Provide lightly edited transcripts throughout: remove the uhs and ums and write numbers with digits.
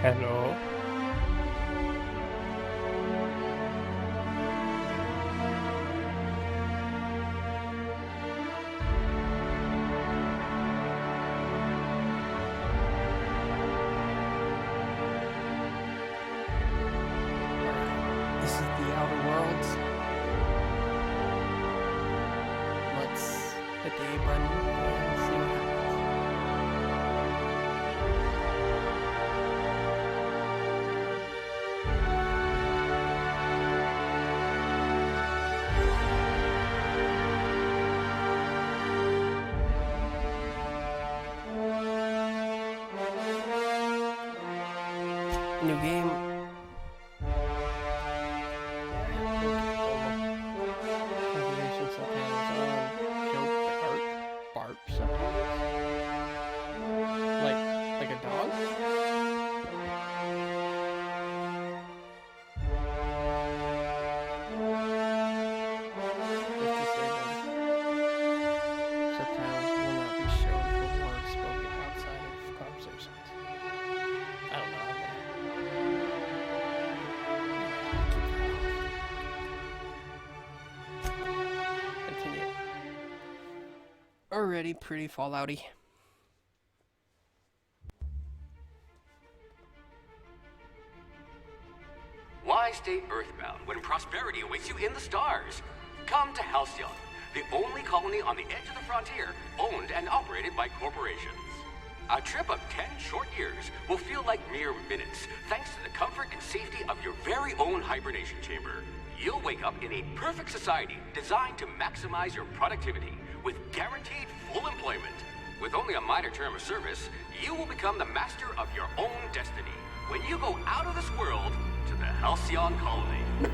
Hello. This is the Outer Worlds. Let's hit the A button and see what happens. New game. Configuration subtitles on. Joke bark subtitles. Like a dog? If disabled, subtitles will not be shown for words spoken outside of conversations. I don't know. Continue. Already pretty Fallouty. Why stay earthbound when prosperity awaits you in the stars? Come to Halcyon, the only colony on the edge of the frontier, owned and operated by corporations. A trip of 10 short years will feel like mere minutes, thanks to the comfort and safety of your very own hibernation chamber. You'll wake up in a perfect society designed to maximize your productivity with guaranteed full employment. With only a minor term of service, you will become the master of your own destiny when you go out of this world to the Halcyon colony.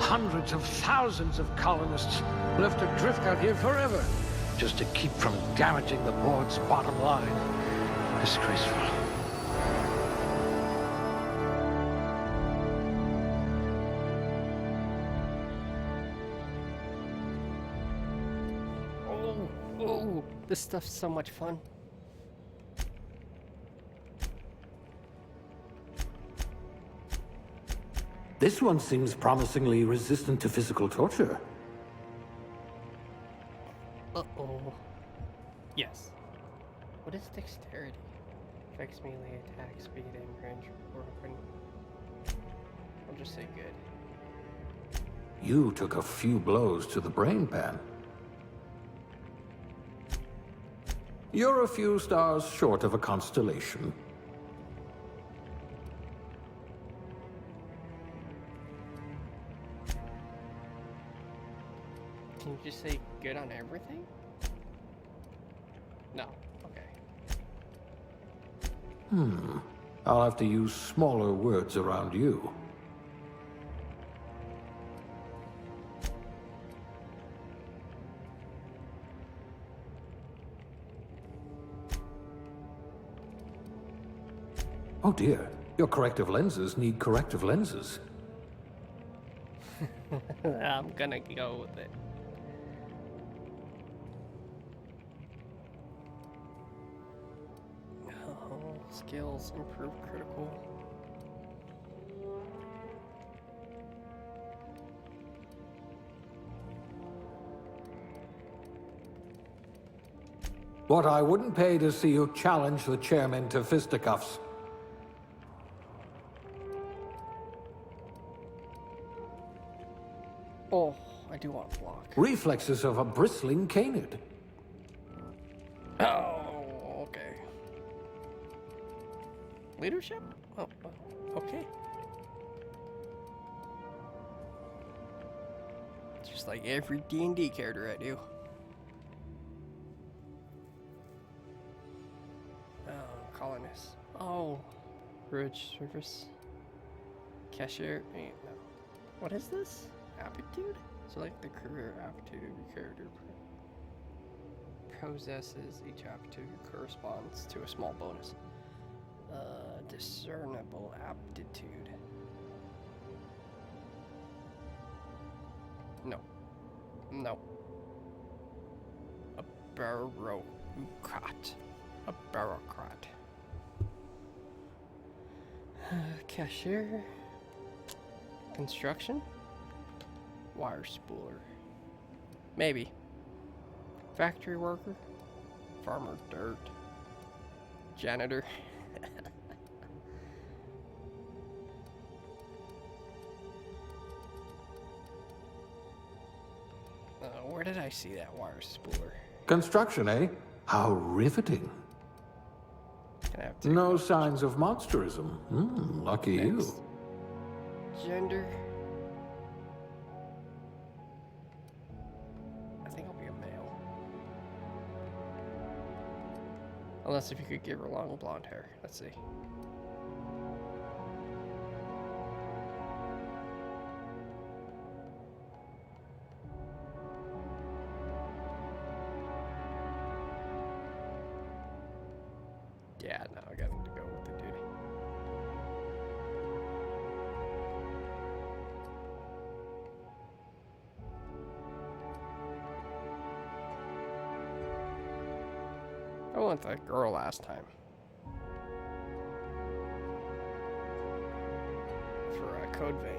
Hundreds of thousands of colonists left adrift out here forever, just to keep from damaging the board's bottom line. Disgraceful. Oh, this stuff's so much fun. This one seems promisingly resistant to physical torture. Uh-oh. Yes. What is dexterity? Affects melee attack, speed, and range or weapon. I'll just say good. You took a few blows to the brain pan. You're a few stars short of a constellation. Can you just say good on everything? No. Okay. I'll have to use smaller words around you. Oh dear, your corrective lenses need corrective lenses. I'm gonna go with it. Oh, skills improve critical. What I wouldn't pay to see you challenge the chairman to fisticuffs. Oh, I do want to block. Reflexes of a bristling canid. Oh, okay. Leadership? Oh, okay. Just like every D&D character I do. Oh, colonists. Oh, bridge service. Cashier. No. What is this? Aptitude? So like the career aptitude of your character possesses, each aptitude corresponds to a small bonus. Discernible aptitude. No. No. A bureaucrat. A bureaucrat. Cashier. Construction. Wire spooler. Maybe. Factory worker. Farmer dirt. Janitor. Where did I see that wire spooler? Construction, eh? How riveting. Can I have two? No signs of monsterism. Lucky Next. you. Gender. I think I'll be a male. Unless if you could give her long blonde hair. Let's see. Yeah, no, I got to go with the dude. I went with that girl last time. For Code Vein.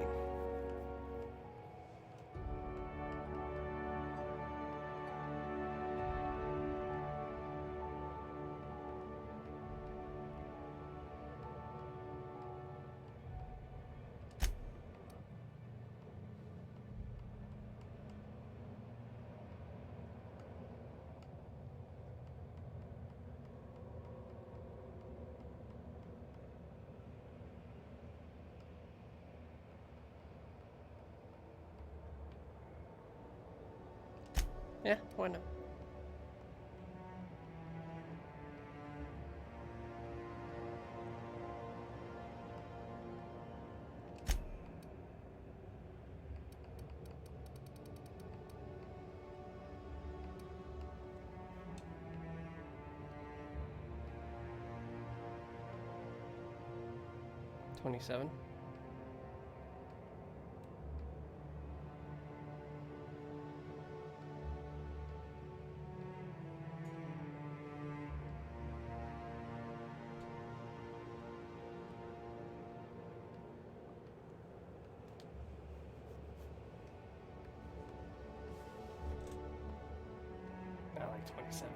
Yeah, why not? $27. I like 27.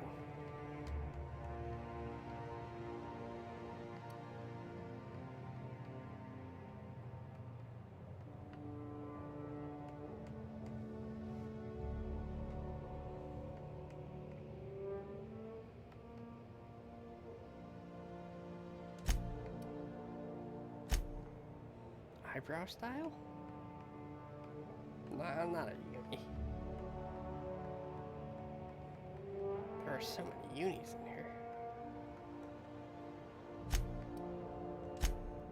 Eyebrow style? Nah, I'm not a uni. There are so many unis in here.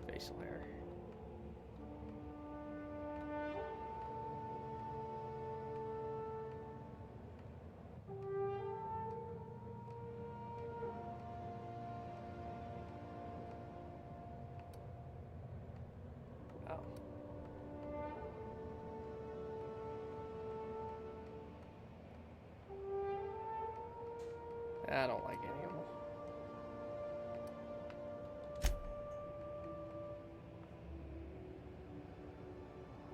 Facial hair. Oh. I don't like any of them.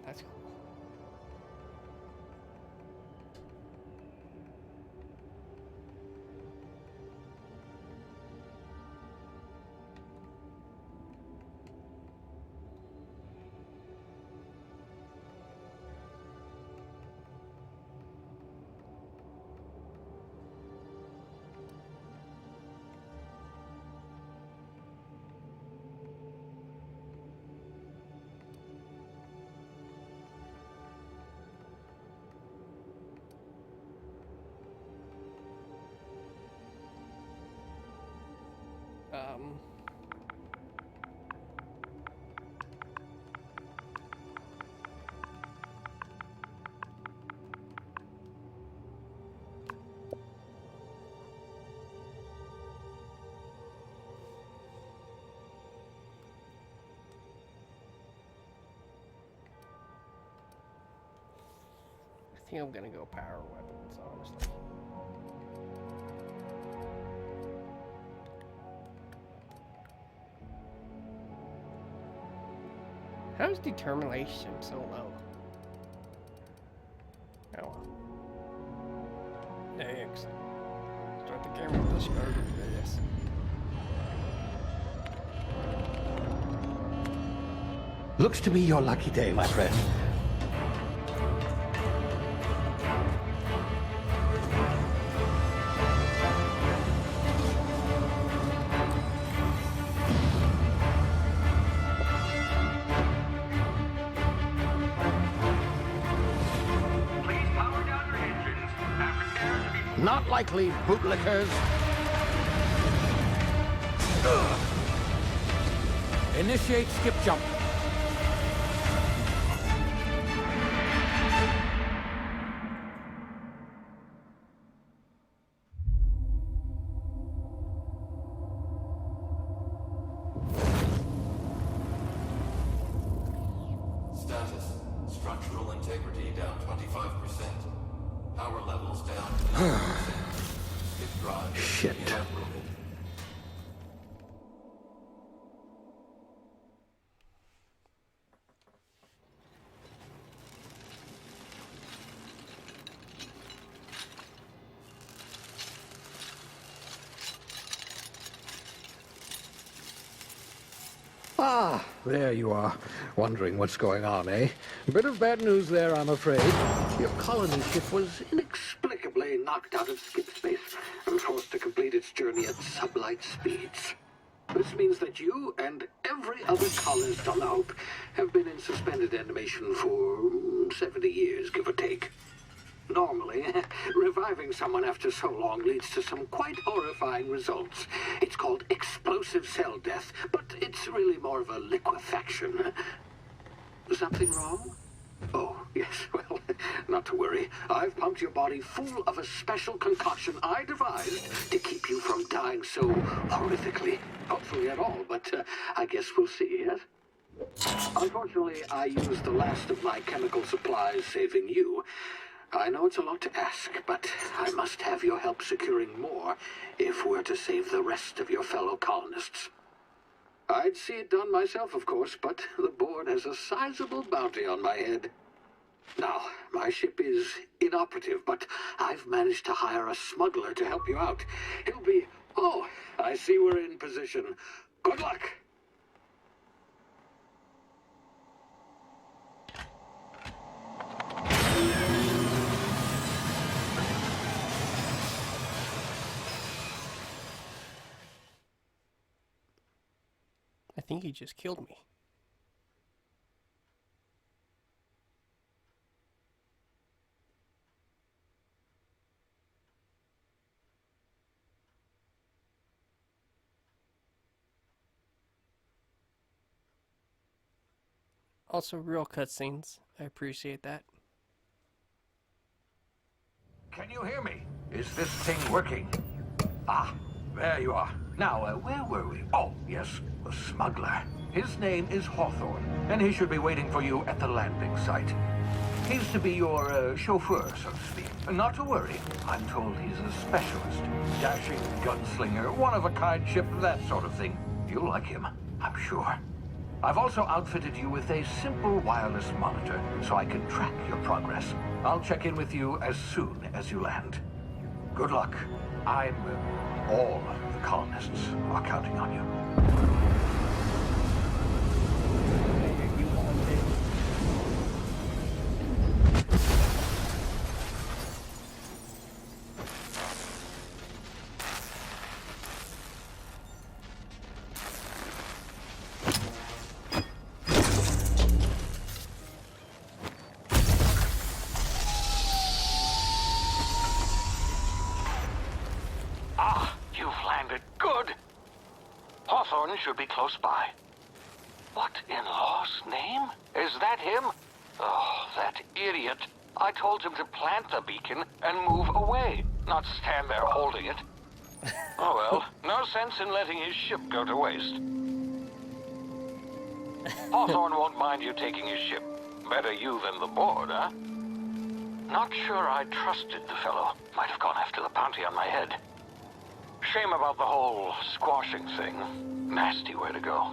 That's cool. think I'm gonna go power weapons, honestly. How's determination so low? Oh well. Thanks. Start the camera with the starter, I guess. Looks to be your lucky day, my friend. Please power down your engines and prepare to be... Not likely, bootlickers. Initiate skip jump. Status. Structural integrity down 25%. Power levels down 9%. If drive is Shit. evaporated. Ah, there you are. Wondering what's going on, eh? Bit of bad news there, I'm afraid. Your colony ship was inexplicably knocked out of skip space and forced to complete its journey at sublight speeds. This means that you and every other colonist on the Hope have been in suspended animation for 70 years, give or take. Normally, reviving someone after so long leads to some quite horrifying results. It's called explosive cell death, but it's really more of a liquefaction. Something wrong? Oh, yes, well, not to worry. I've pumped your body full of a special concoction I devised to keep you from dying so horrifically. Hopefully at all, but I guess we'll see, yes? Unfortunately, I used the last of my chemical supplies saving you. I know it's a lot to ask, but I must have your help securing more if we're to save the rest of your fellow colonists. I'd see it done myself, of course, but the board has a sizable bounty on my head. Now, my ship is inoperative, but I've managed to hire a smuggler to help you out. He'll be... Oh, I see we're in position. Good luck! I think he just killed me. Also, real cutscenes. I appreciate that. Can you hear me? Is this thing working? Ah, there you are. Now, where were we? Oh, yes, the smuggler. His name is Hawthorne, and he should be waiting for you at the landing site. He's to be your chauffeur, so to speak. Not to worry. I'm told he's a specialist. Dashing gunslinger, one-of-a-kind ship, that sort of thing. You'll like him, I'm sure. I've also outfitted you with a simple wireless monitor, so I can track your progress. I'll check in with you as soon as you land. Good luck. All the colonists are counting on you. Hawthorne should be close by. What in law's name? Is that him? Oh, that idiot. I told him to plant the beacon and move away, not stand there holding it. Oh well, no sense in letting his ship go to waste. Hawthorne won't mind you taking his ship. Better you than the board, huh? Not sure I trusted the fellow. Might have gone after the bounty on my head. Shame about the whole squashing thing. Nasty way to go.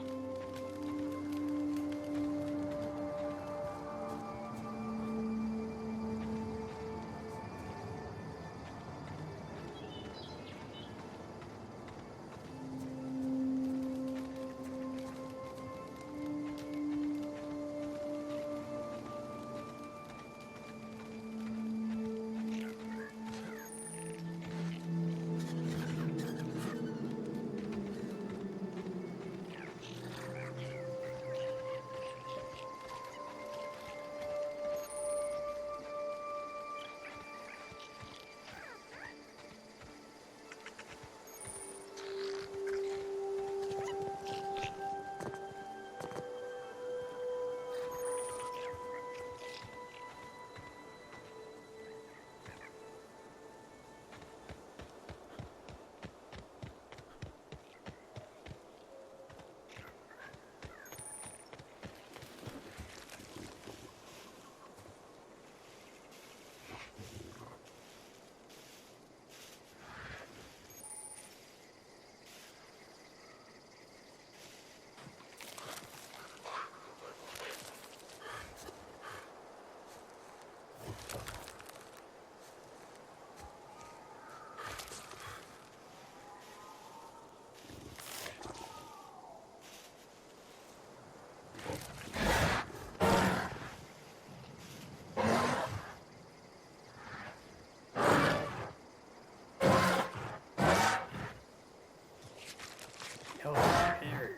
Yo, here.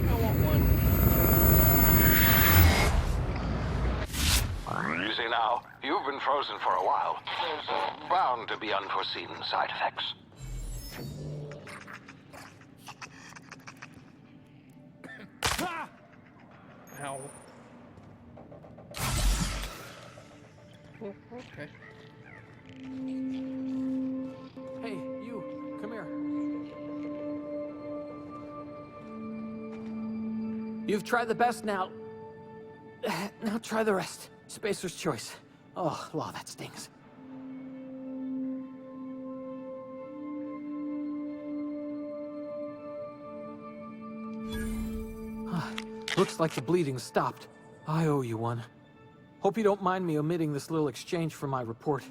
I want one. Easy now. You've been frozen for a while. There's bound to be unforeseen side effects. Ow. Oh, okay. Hey, you, come here. You've tried the best now. Now try the rest. Spacer's choice. Oh, law, that stings. Looks like the bleeding stopped. I owe you one. Hope you don't mind me omitting this little exchange from my report.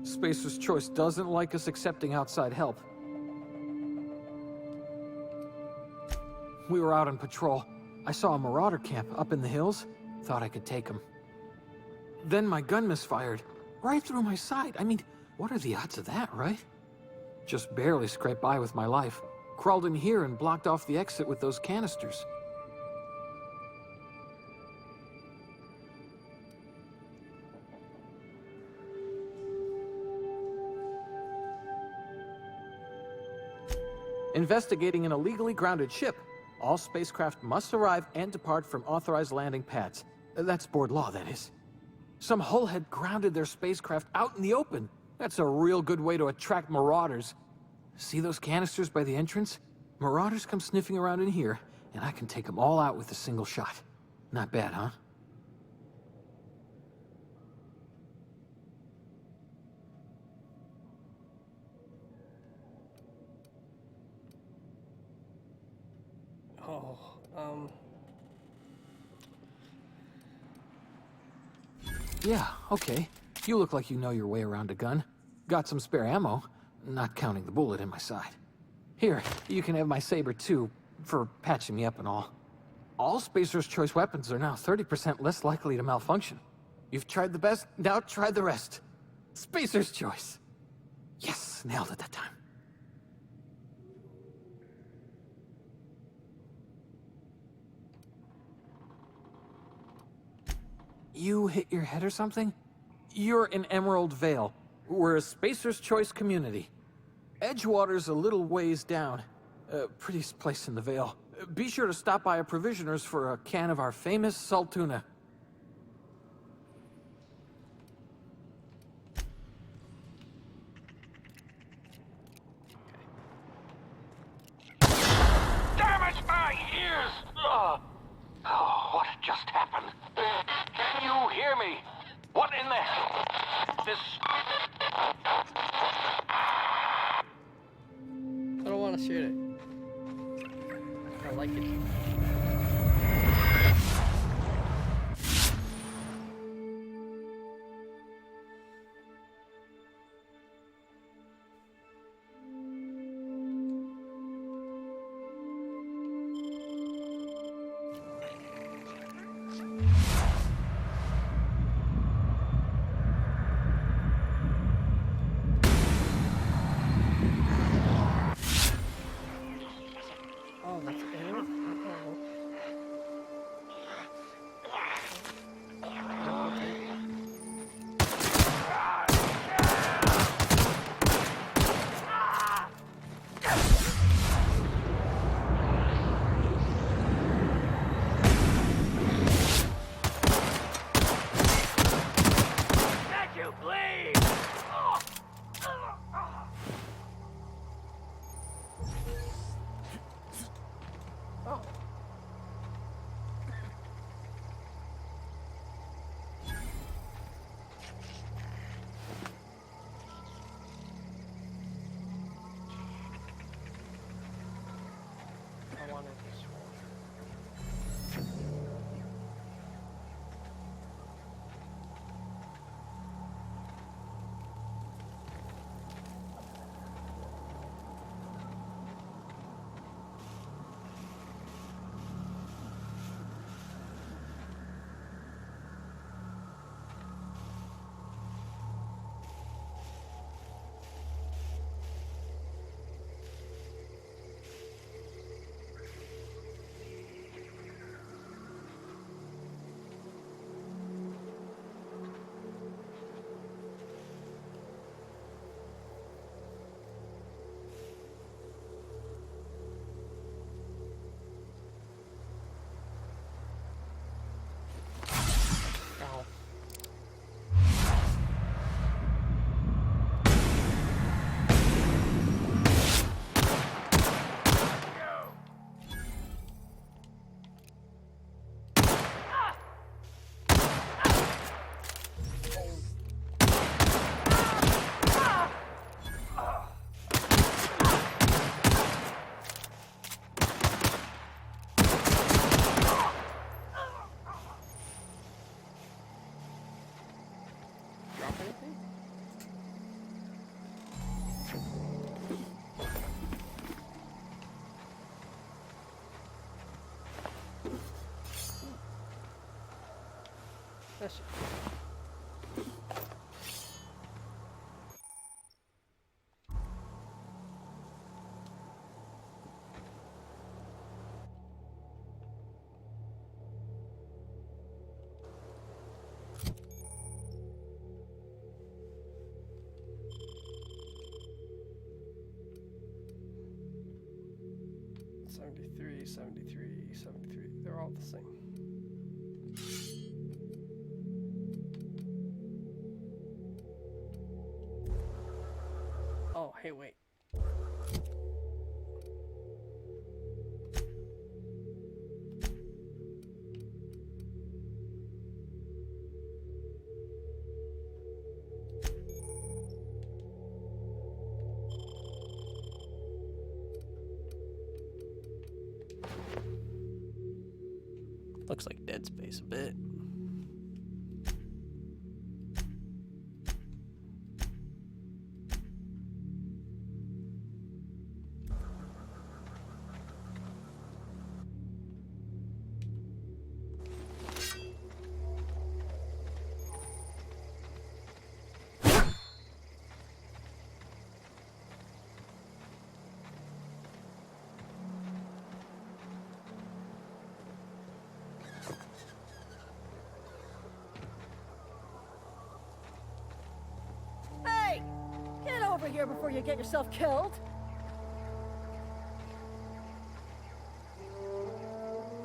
Spacer's Choice doesn't like us accepting outside help. We were out on patrol. I saw a marauder camp up in the hills. Thought I could take him. Then my gun misfired. Right through my side. I mean, what are the odds of that, right? Just barely scraped by with my life. Crawled in here and blocked off the exit with those canisters. Investigating an illegally grounded ship. All spacecraft must arrive and depart from authorized landing pads. That's board law, that is. Some hullhead grounded their spacecraft out in the open. That's a real good way to attract marauders. See those canisters by the entrance? Marauders come sniffing around in here, and I can take them all out with a single shot. Not bad, huh? Oh, Yeah, okay. You look like you know your way around a gun. Got some spare ammo, not counting the bullet in my side. Here, you can have my saber too, for patching me up and all. All Spacer's Choice weapons are now 30% less likely to malfunction. You've tried the best, now try the rest. Spacer's Choice. Yes, nailed it that time. You hit your head or something? You're in Emerald Vale. We're a Spacer's Choice community. Edgewater's a little ways down. Prettiest place in the Vale. Be sure to stop by a provisioner's for a can of our famous salt tuna. just happened? Can you hear me? What in the hell? This... I don't want to shoot it. I like it. Oh, that's it? Oh. I wanted this one. Ow. Drop anything? That's it. $73, $73, $73. They're all the same. Oh, hey, wait. Looks like Dead Space a bit. Hey! Get over here before you get yourself killed!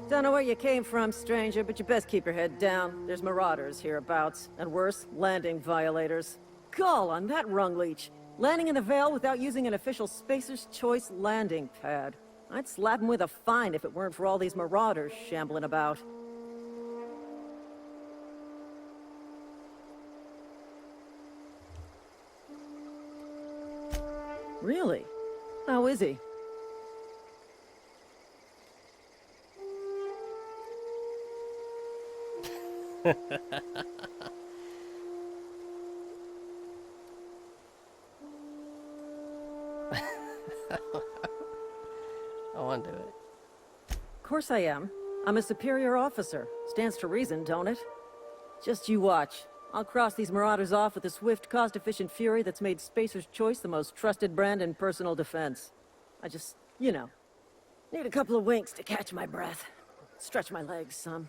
Don't know where you came from, stranger, but you best keep your head down. There's marauders hereabouts, and worse, landing violators. Gall on that rung leech! Landing in the Vale without using an official Spacer's Choice landing pad. I'd slap him with a fine if it weren't for all these marauders shambling about. Really? How is he? I want to do it. Of course I am. I'm a superior officer. Stands to reason, don't it? Just you watch. I'll cross these marauders off with a swift, cost-efficient fury that's made Spacer's Choice the most trusted brand in personal defense. I just, you know, need a couple of winks to catch my breath. Stretch my legs some.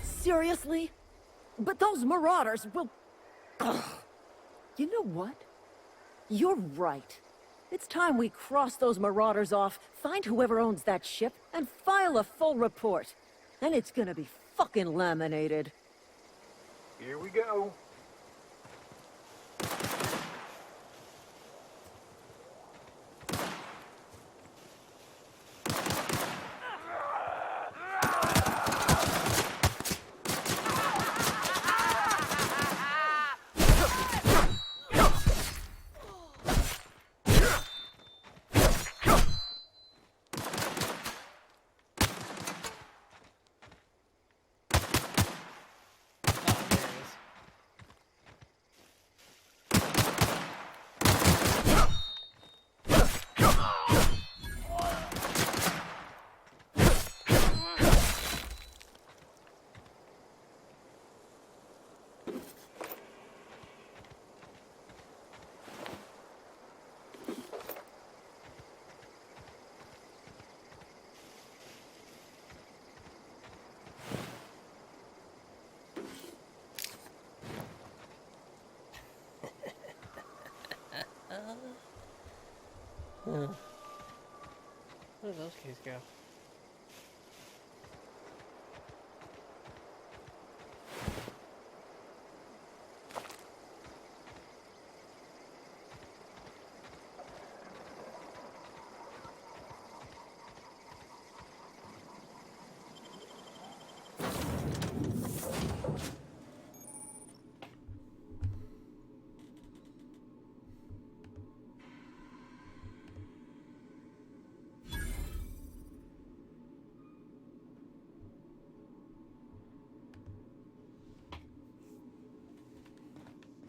Seriously? But those marauders will... Ugh. You know what? You're right. It's time we cross those marauders off, find whoever owns that ship, and file a full report. Then it's gonna be fucking laminated. Here we go. Oh, there it is. Where did those keys go?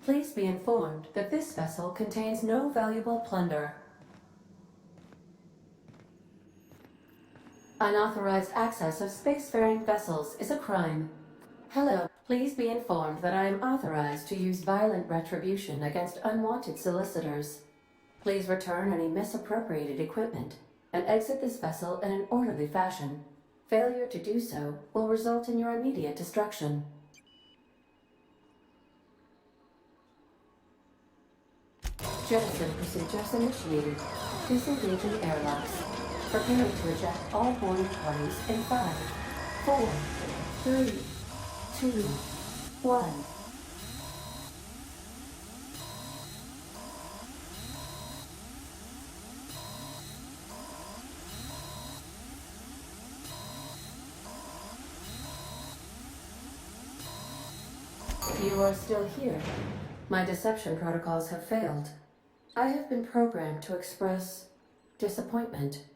Please be informed that this vessel contains no valuable plunder. Unauthorized access of spacefaring vessels is a crime. Hello, please be informed that I am authorized to use violent retribution against unwanted solicitors. Please return any misappropriated equipment and exit this vessel in an orderly fashion. Failure to do so will result in your immediate destruction. Jettison procedures initiated. Disengaging airlocks. Preparing to eject all boarding parties in 5, 4, 3, 2, 1. You are still here. My deception protocols have failed. I have been programmed to express disappointment.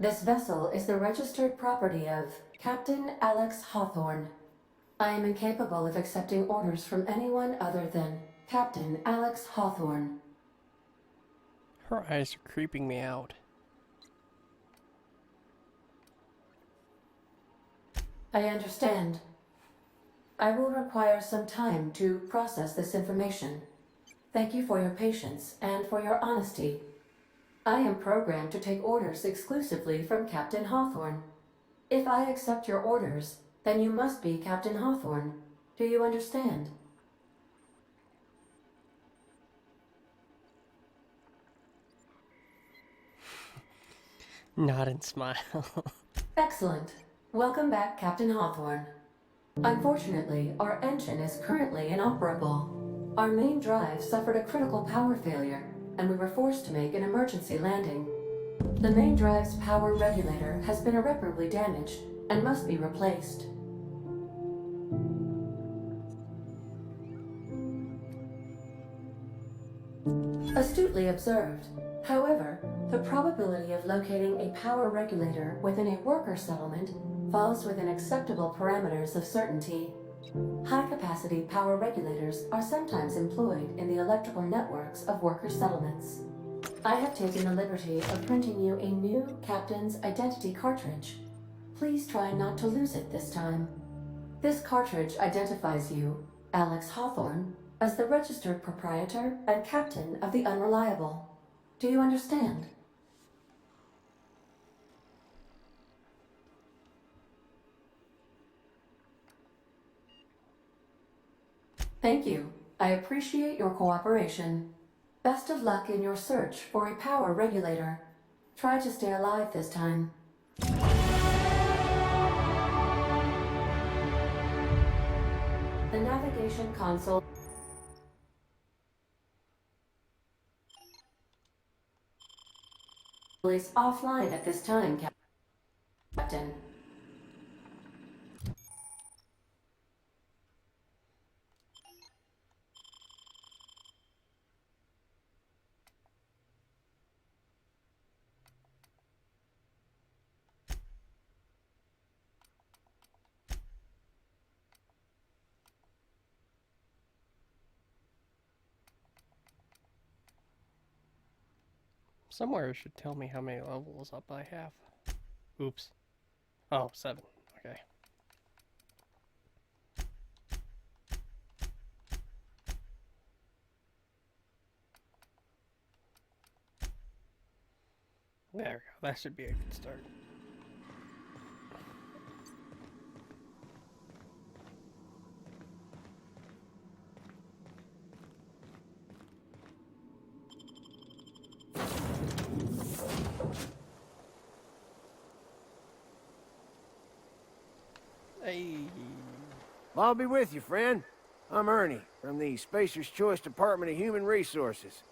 This vessel is the registered property of Captain Alex Hawthorne. I am incapable of accepting orders from anyone other than Captain Alex Hawthorne. Her eyes are creeping me out. I understand. I will require some time to process this information. Thank you for your patience and for your honesty. I am programmed to take orders exclusively from Captain Hawthorne. If I accept your orders, then you must be Captain Hawthorne. Do you understand? Nod and smile. Excellent. Welcome back, Captain Hawthorne. Unfortunately, our engine is currently inoperable. Our main drive suffered a critical power failure, and we were forced to make an emergency landing. The main drive's power regulator has been irreparably damaged and must be replaced. Astutely observed. However, the probability of locating a power regulator within a worker settlement falls within acceptable parameters of certainty. High-capacity power regulators are sometimes employed in the electrical networks of worker settlements. I have taken the liberty of printing you a new Captain's Identity cartridge. Please try not to lose it this time. This cartridge identifies you, Alex Hawthorne, as the registered proprietor and captain of the Unreliable. Do you understand? Thank you. I appreciate your cooperation. Best of luck in your search for a power regulator. Try to stay alive this time. The navigation console is offline at this time, Captain. Somewhere it should tell me how many levels up I have. Oops. Oh, 7. Okay. There we go. That should be a good start. Hey. Well, I'll be with you, friend. I'm Ernie, from the Spacer's Choice Department of Human Resources.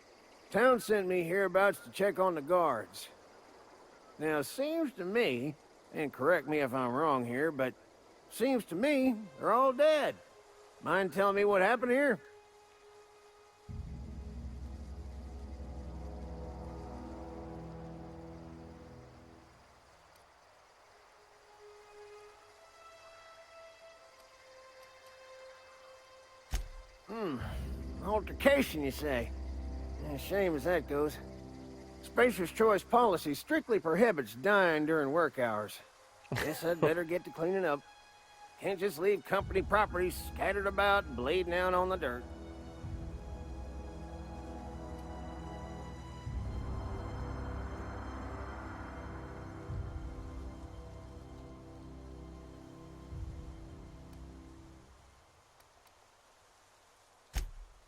Town sent me hereabouts to check on the guards. Now, it seems to me, and correct me if I'm wrong here, but seems to me they're all dead. Mind telling me what happened here? Altercation, you say? Shame as that goes. Spacer's Choice policy strictly prohibits dying during work hours. Guess I'd better get to cleaning up. Can't just leave company property scattered about, bleeding out on the dirt.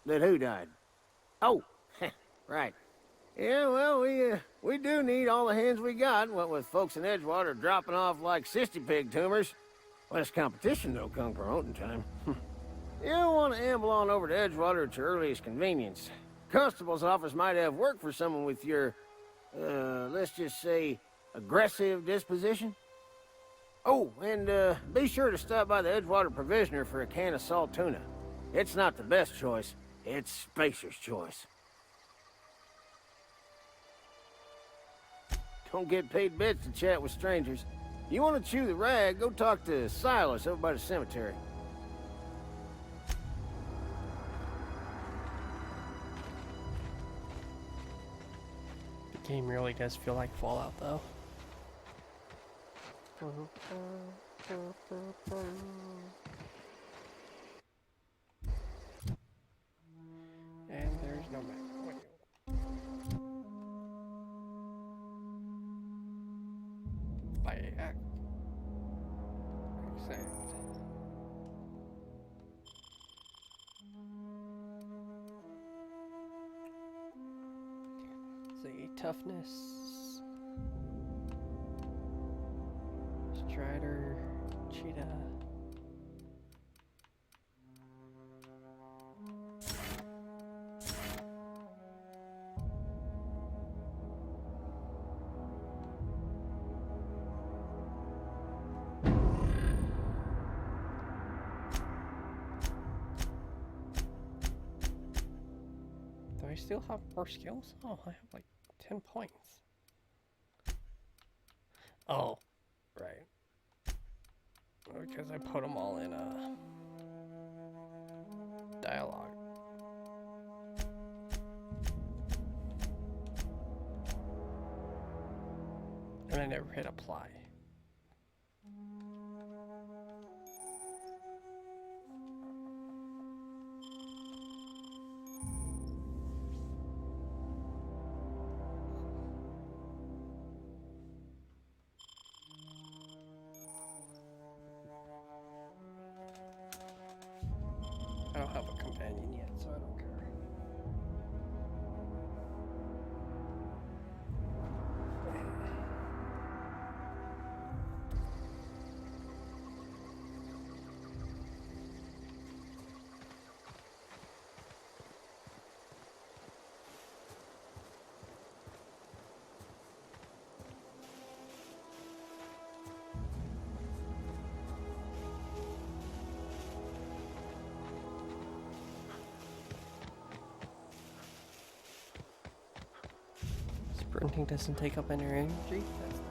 That who died? Oh, right. Yeah, well, we do need all the hands we got, what with folks in Edgewater dropping off like sissy pig tumors. Less competition, though, come promoting time. You don't want to amble on over to Edgewater at your earliest convenience. Constable's office might have work for someone with your, let's just say, aggressive disposition. Oh, and be sure to stop by the Edgewater Provisioner for a can of salt tuna. It's not the best choice. It's Spacer's Choice. Don't get paid bits to chat with strangers. You want to chew the rag, go talk to Silas over by the cemetery. The game really does feel like Fallout, though. And there's no map. Perfect. See, toughness. Strider, cheetah. Do I still have more skills? Oh, I have like 10 points. Oh, right. Because I put them all in dialogue. And I never hit apply. I don't have a companion yet, so I don't care. Sprinting doesn't take up any energy. That's nice.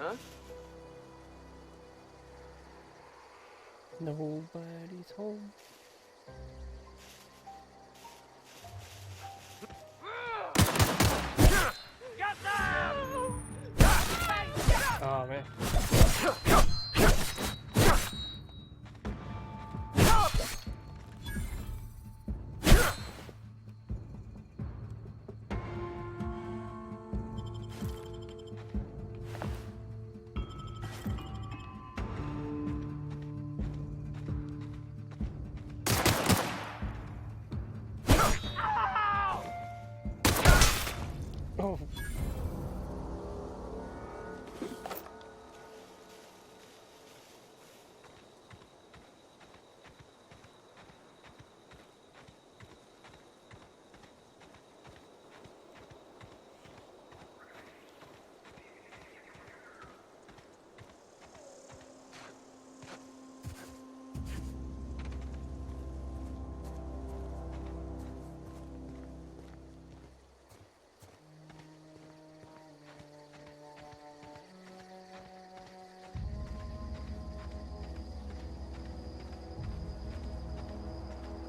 Huh? Nobody's home. Oh man. Oh.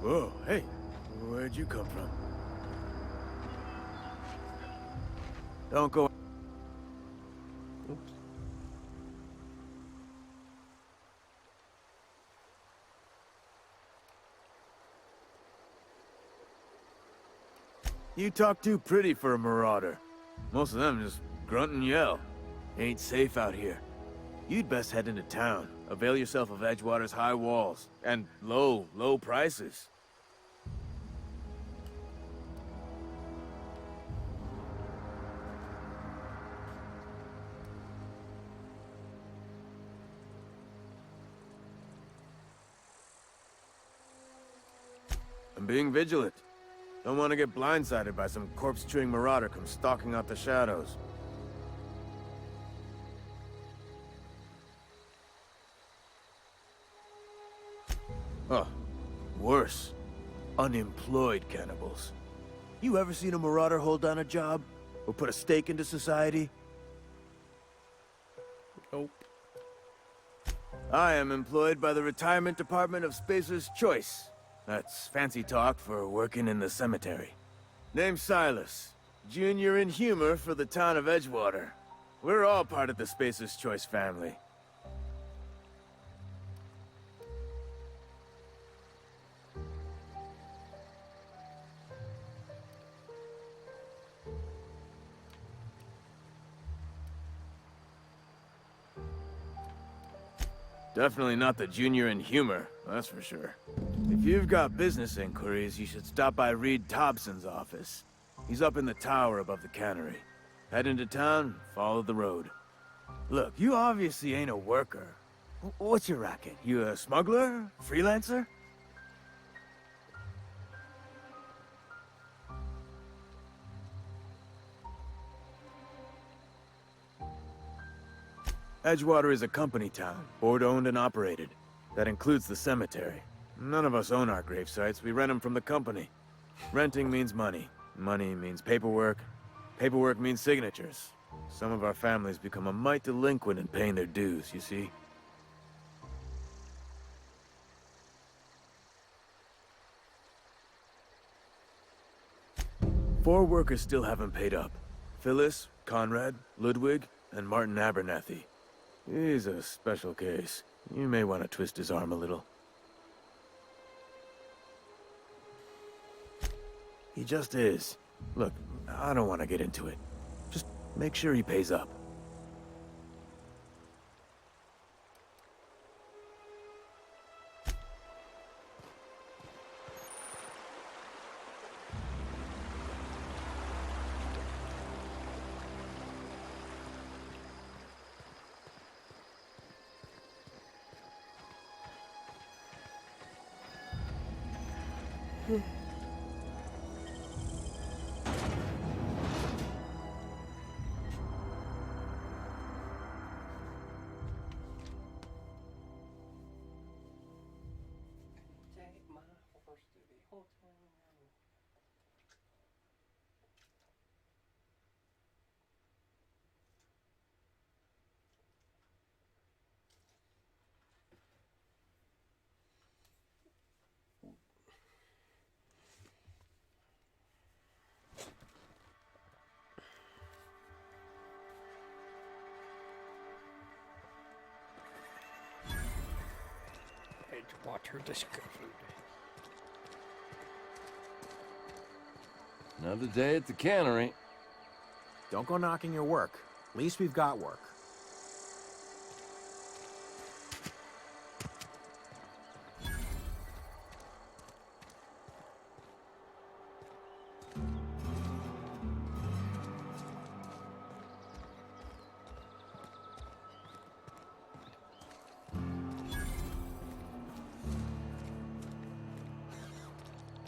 Whoa, hey, where'd you come from? Don't go. Oops. You talk too pretty for a marauder. Most of them just grunt and yell. Ain't safe out here. You'd best head into town. Avail yourself of Edgewater's high walls. And low prices. I'm being vigilant. Don't want to get blindsided by some corpse-chewing marauder come stalking out the shadows. Oh, worse. Unemployed cannibals. You ever seen a marauder hold down a job? Or put a stake into society? Nope. I am employed by the Retirement Department of Spacer's Choice. That's fancy talk for working in the cemetery. Name's Silas. Junior in humor for the town of Edgewater. We're all part of the Spacer's Choice family. Definitely not the junior in humor, that's for sure. If you've got business inquiries, you should stop by Reed Thompson's office. He's up in the tower above the cannery. Head into town, follow the road. Look, you obviously ain't a worker. What's your racket? You a smuggler? Freelancer? Edgewater is a company town, board-owned and operated. That includes the cemetery. None of us own our grave sites, we rent them from the company. Renting means money. Money means paperwork. Paperwork means signatures. Some of our families become a mite delinquent in paying their dues, you see? Four workers still haven't paid up. Phyllis, Conrad, Ludwig, and Martin Abernathy. He's a special case. You may want to twist his arm a little. He just is. Look, I don't want to get into it. Just make sure he pays up. Edgewater discovered. Another day at the cannery. Don't go knocking your work. At least we've got work.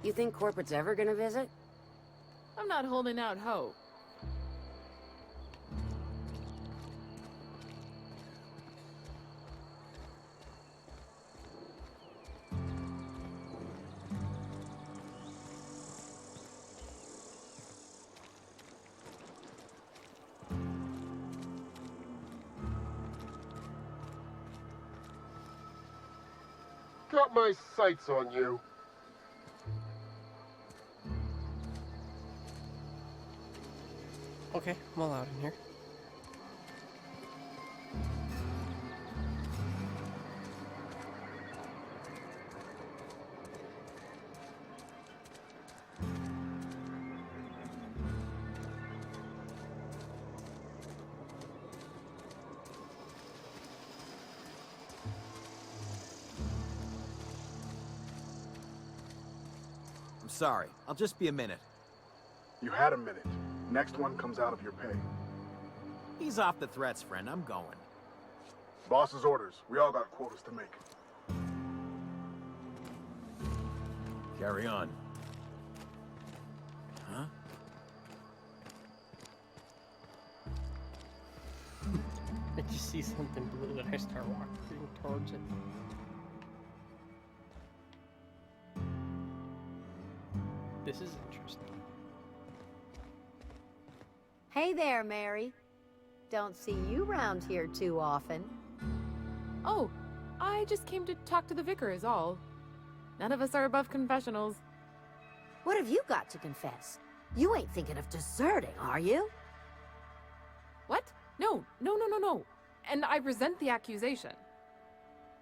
You think corporate's ever gonna visit? I'm not holding out hope. Got my sights on you. Okay, I'm allowed in here. I'm sorry. I'll just be a minute. You had a minute. Next one comes out of your pay. Ease off the threats, friend. I'm going. Boss's orders. We all got quotas to make. Carry on. Huh? I just see something blue and I start walking towards it. This is interesting. Hey there, Mary. Don't see you round here too often. Oh, I just came to talk to the vicar is all. None of us are above confessionals. What have you got to confess? You ain't thinking of deserting, are you? What? No. And I resent the accusation.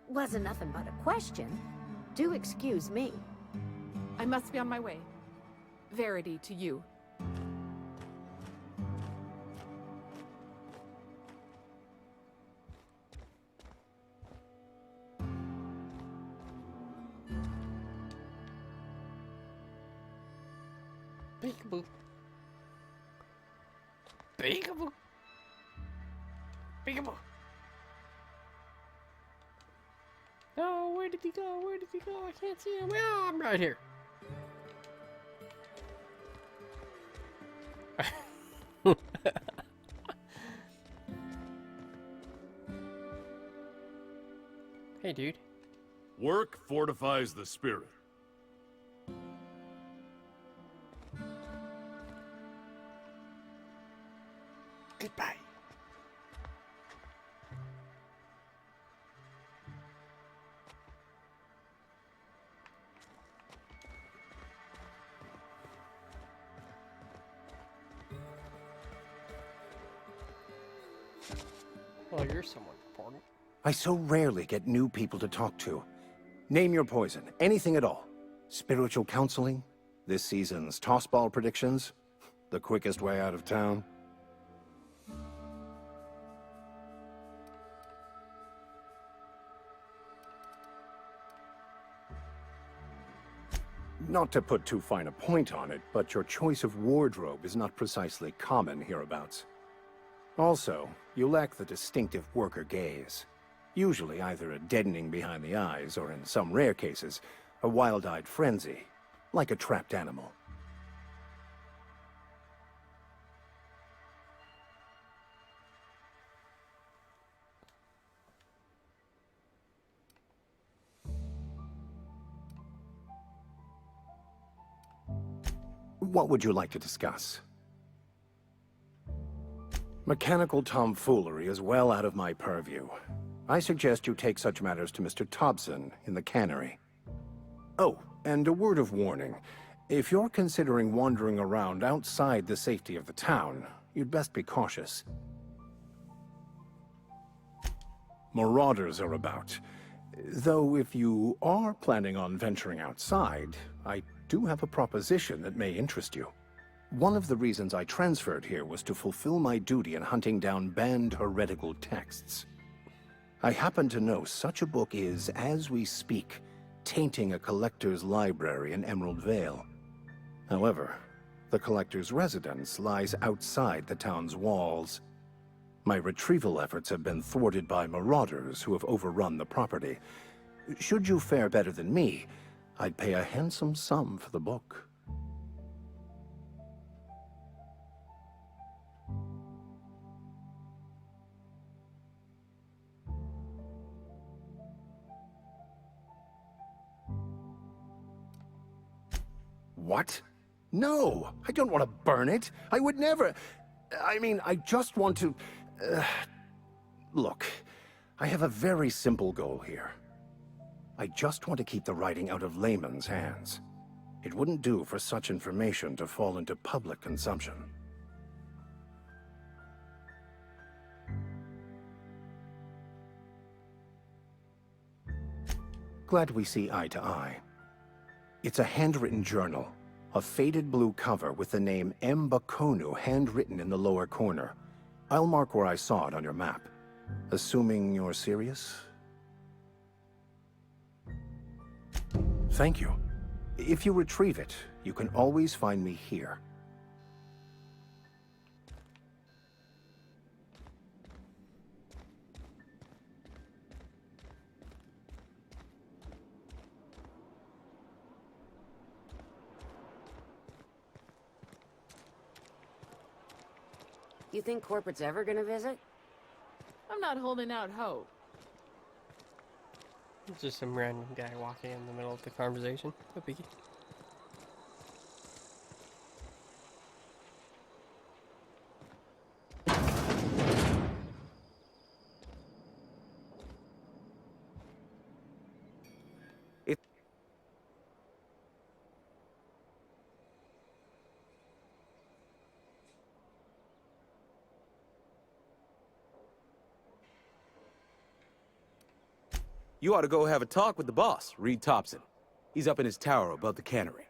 Wasn't nothing but a question. Do excuse me. I must be on my way. Verity to you. Peekaboo. Peekaboo. Peekaboo. Oh, where did he go? Where did he go? I can't see him. Oh, I'm right here. Hey, dude. Work fortifies the spirit. Goodbye. Well, you're someone important. I so rarely get new people to talk to. Name your poison, anything at all. Spiritual counseling? This season's tossball predictions? The quickest way out of town? Not to put too fine a point on it, but your choice of wardrobe is not precisely common hereabouts. Also, you lack the distinctive worker gaze. Usually either a deadening behind the eyes, or in some rare cases, a wild-eyed frenzy, like a trapped animal. What would you like to discuss? Mechanical tomfoolery is well out of my purview. I suggest you take such matters to Mr. Thompson in the cannery. Oh, and a word of warning. If you're considering wandering around outside the safety of the town, you'd best be cautious. Marauders are about. Though if you are planning on venturing outside, I do have a proposition that may interest you. One of the reasons I transferred here was to fulfill my duty in hunting down banned heretical texts. I happen to know such a book is, as we speak, tainting a collector's library in Emerald Vale. However, the collector's residence lies outside the town's walls. My retrieval efforts have been thwarted by marauders who have overrun the property. Should you fare better than me, I'd pay a handsome sum for the book. What? No, I don't want to burn it. I would never. I mean, I just want to... Look, I have a very simple goal here. I just want to keep the writing out of layman's hands. It wouldn't do for such information to fall into public consumption. Glad we see eye to eye. It's a handwritten journal. A faded blue cover with the name M. Bakonu handwritten in the lower corner. I'll mark where I saw it on your map. Assuming you're serious? Thank you. If you retrieve it, you can always find me here. You think corporate's ever gonna visit? I'm not holding out hope. It's just some random guy walking in the middle of the conversation. No biggie. You ought to go have a talk with the boss, Reed Thompson. He's up in his tower above the cannery.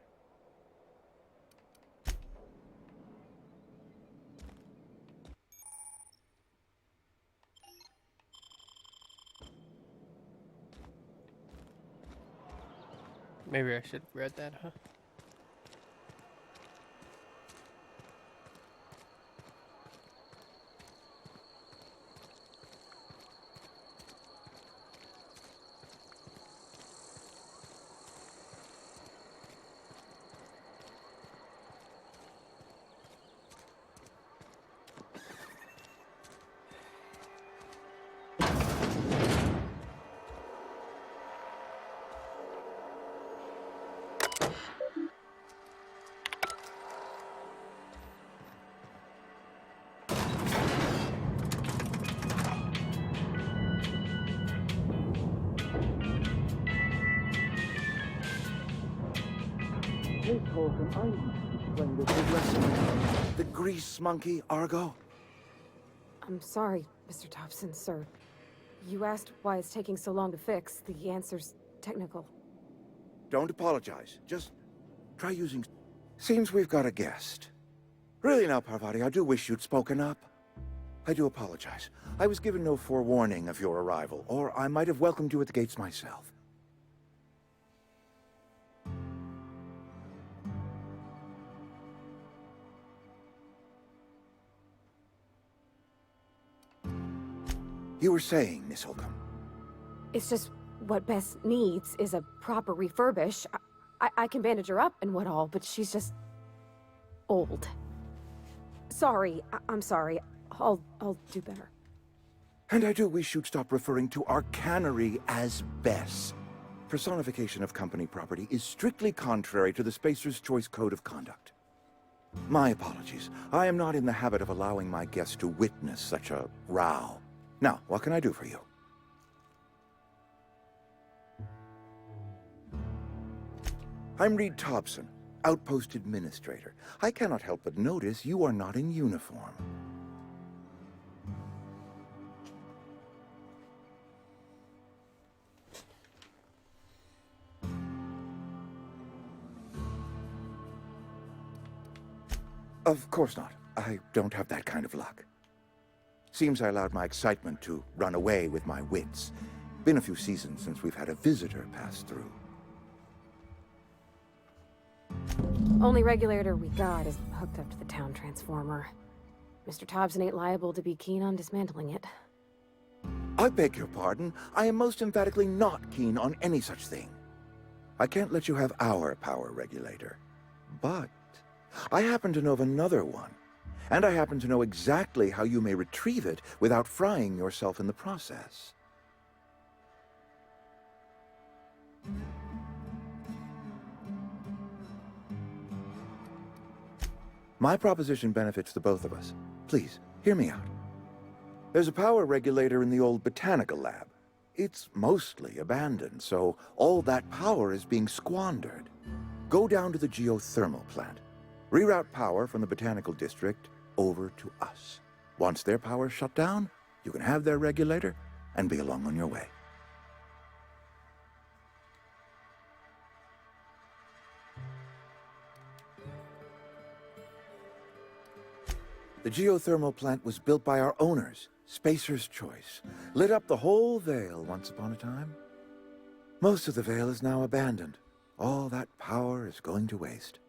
Maybe I should have read that, huh? The grease monkey, Argo? I'm sorry, Mr. Thompson, sir. You asked why it's taking so long to fix. The answer's technical. Don't apologize. Just try using... Seems we've got a guest. Really now, Parvati, I do wish you'd spoken up. I do apologize. I was given no forewarning of your arrival, or I might have welcomed you at the gates myself. You were saying, Miss Holcomb. It's just what Bess needs is a proper refurbish. I can bandage her up and what all, but she's just... old. Sorry, I'm sorry. I'll do better. And I do wish you'd stop referring to our cannery as Bess. Personification of company property is strictly contrary to the Spacer's Choice Code of Conduct. My apologies. I am not in the habit of allowing my guests to witness such a row. Now, what can I do for you? I'm Reed Thompson, Outpost Administrator. I cannot help but notice you are not in uniform. Of course not. I don't have that kind of luck. Seems I allowed my excitement to run away with my wits. Been a few seasons since we've had a visitor pass through. Only regulator we got is hooked up to the town transformer. Mr. Thompson ain't liable to be keen on dismantling it. I beg your pardon. I am most emphatically not keen on any such thing. I can't let you have our power regulator. But I happen to know of another one. And I happen to know exactly how you may retrieve it without frying yourself in the process. My proposition benefits the both of us. Please, hear me out. There's a power regulator in the old botanical lab. It's mostly abandoned, so all that power is being squandered. Go down to the geothermal plant. Reroute power from the botanical district over to us. Once their power's shut down, you can have their regulator and be along on your way. The geothermal plant was built by our owners, Spacer's Choice. Lit up the whole Vale once upon a time. Most of the Vale is now abandoned. All that power is going to waste.